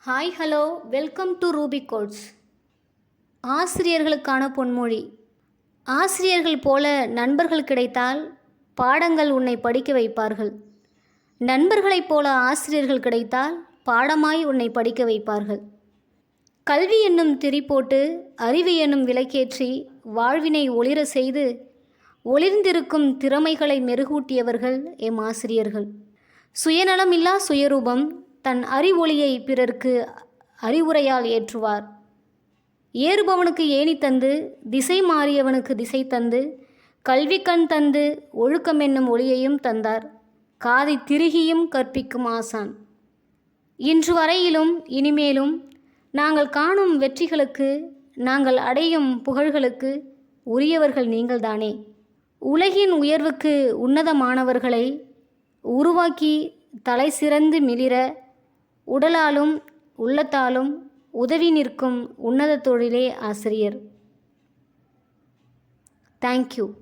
Hi hello welcome to Ruby quotes. ஆசிரியர்களுக்கான பொன்மொழி. ஆசிரியர்கள் போல நண்பர்கள் கிடைத்தால் பாடங்கள் உன்னை படிக்க வைப்பார்கள். நண்பர்களைப் போல ஆசிரியர்கள் கிடைத்தால் பாடமாய் உன்னை படிக்க வைப்பார்கள். கல்வி என்னும் திரி போட்டு அறிவு என்னும் விளக்கேற்றி வாழ்வினை ஒளிர செய்து ஒளிர்ந்திருக்கும் திறமைகளை மெருகூட்டியவர்கள் எம் ஆசிரியர்கள். சுயநலமில்லா சுயரூபம் தன் அறிவொளியை பிறர்க்கு அறிவுரையால் ஏற்றுவார். ஏறுபவனுக்கு ஏணி தந்து திசை மாறியவனுக்கு திசை தந்து கல்விக்கண் தந்து ஒழுக்கம் என்னும் ஒளியையும் தந்தார். காதை திருகியும் கற்பிக்கும் ஆசான். இன்று வரையிலும் இனிமேலும் நாங்கள் காணும் வெற்றிகளுக்கு, நாங்கள் அடையும் புகழ்களுக்கு உரியவர்கள் நீங்கள்தானே. உலகின் உயர்வுக்கு உன்னதமானவர்களை உருவாக்கி தலை சிறந்து மிளிர உடலாலும் உள்ளத்தாலும் உதவி நிற்கும் உன்னத தொழிலே ஆசிரியர். தேங்க்யூ.